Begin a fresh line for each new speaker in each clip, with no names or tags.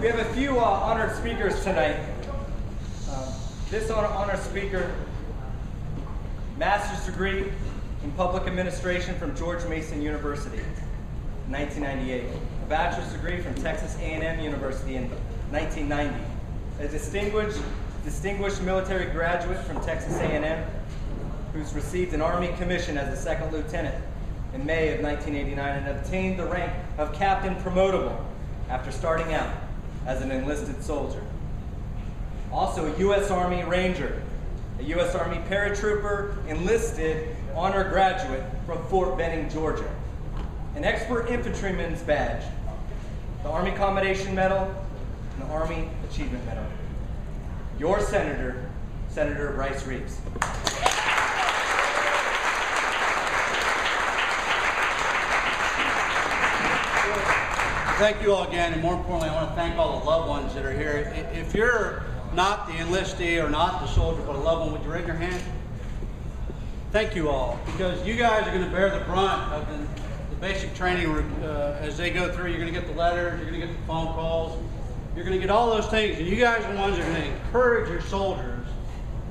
We have a few honored speakers tonight. This honored speaker, master's degree in public administration from George Mason University, 1998. A bachelor's degree from Texas A&M University in 1990. A distinguished military graduate from Texas A&M who's received an Army commission as a second lieutenant in May of 1989 and obtained the rank of captain promotable after starting out as an enlisted soldier. Also a U.S. Army Ranger, a U.S. Army paratrooper, enlisted honor graduate from Fort Benning, Georgia. An expert infantryman's badge, the Army Commendation Medal, and the Army Achievement Medal. Your Senator, Senator Bryce Reeves.
Thank you all again, and more importantly, I want to thank all the loved ones that are here. If you're not the enlistee or not the soldier, but a loved one, would you raise your hand? Thank you all, because you guys are going to bear the brunt of the basic training as they go through. You're going to get the letters, you're going to get the phone calls, you're going to get all those things, and you guys are the ones that are going to encourage your soldiers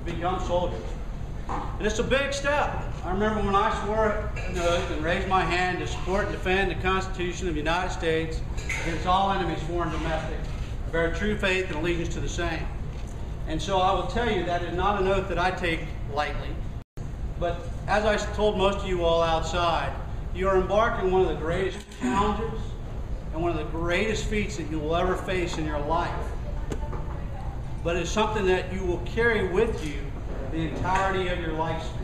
to become soldiers. And it's a big step. I remember when I swore an oath and raised my hand to support and defend the Constitution of the United States against all enemies, foreign and domestic, I bear true faith and allegiance to the same. And so I will tell you that is not an oath that I take lightly. But as I told most of you all outside, you are embarking on one of the greatest challenges and one of the greatest feats that you will ever face in your life. But it's something that you will carry with you the entirety of your lifespan.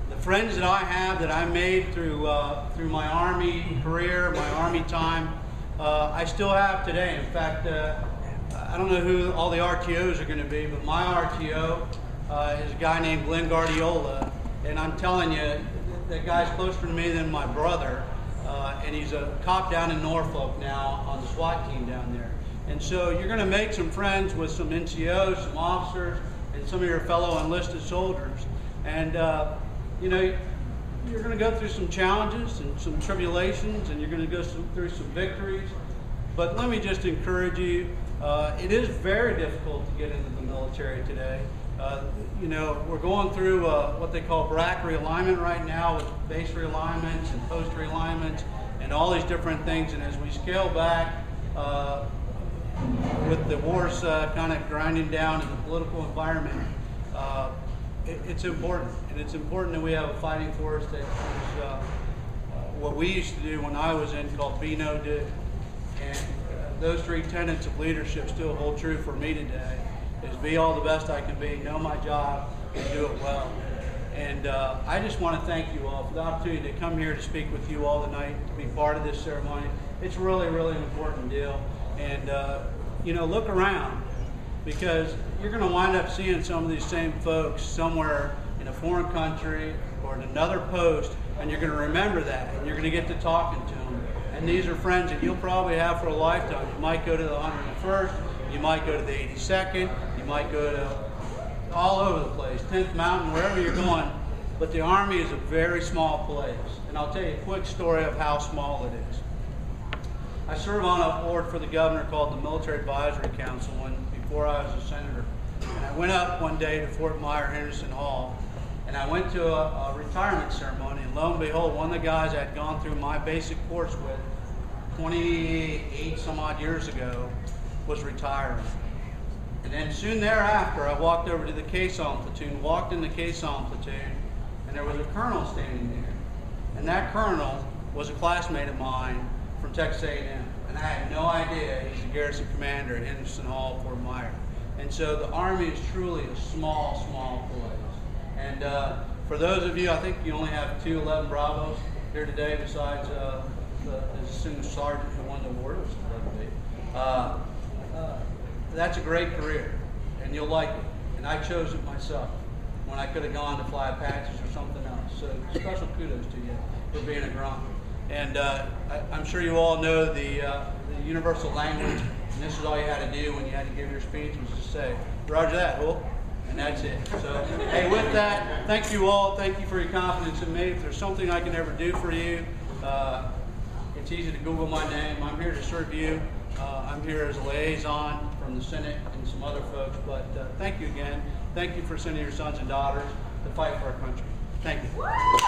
The friends that I have that I made through my Army career, my Army time, I still have today. In fact, I don't know who all the RTOs are going to be, but my RTO is a guy named Glenn Guardiola, and I'm telling you, that guy's closer to me than my brother, and he's a cop down in Norfolk now on the SWAT team down there. And so you're going to make some friends with some NCOs, some officers, and some of your fellow enlisted soldiers. And you know, you're going to go through some challenges and some tribulations, and you're going to go through some victories. But let me just encourage you, it is very difficult to get into the military today. You know, we're going through what they call BRAC realignment right now, with base realignments and post realignments and all these different things. And as we scale back with the wars kind of grinding down in the political environment, it's important. And it's important that we have a fighting force that is what we used to do when I was in, called be, no, do. And those three tenets of leadership still hold true for me today. Is be all the best I can be, know my job, and do it well. And I just want to thank you all for the opportunity to come here to speak with you all tonight, to be part of this ceremony. It's really, really an important deal. And you know, look around, because you're going to wind up seeing some of these same folks somewhere in a foreign country or in another post, and you're going to remember that, and you're going to get to talking to them. And these are friends that you'll probably have for a lifetime. You might go to the 101st, you might go to the 82nd, you might go to all over the place, 10th Mountain, wherever you're going. But the Army is a very small place. And I'll tell you a quick story of how small it is. I serve on a board for the governor called the Military Advisory Council before I was a senator. And I went up one day to Fort Myer Henderson Hall, and I went to a retirement ceremony, and lo and behold, one of the guys I had gone through my basic course with 28 some odd years ago was retiring. And then soon thereafter, I walked over to the caisson platoon, walked in the caisson platoon, and there was a colonel standing there. And that colonel was a classmate of mine from Texas A&M. And I had no idea he's the garrison commander at Henderson Hall, Fort Myer. And so the Army is truly a small, small place. And for those of you, I think you only have 2 11 Bravos here today, besides the distinguished sergeant who won the award, which is 11B. That's a great career, and you'll like it. And I chose it myself when I could have gone to fly Apaches or something else. So special kudos to you for being a grunt. And I'm sure you all know the universal language, and this is all you had to do when you had to give your speech, was to say, "Roger that, Hook," and that's it. So, hey, with that, thank you all. Thank you for your confidence in me. If there's something I can ever do for you, it's easy to Google my name. I'm here to serve you. I'm here as a liaison from the Senate and some other folks, but thank you again. Thank you for sending your sons and daughters to fight for our country. Thank you.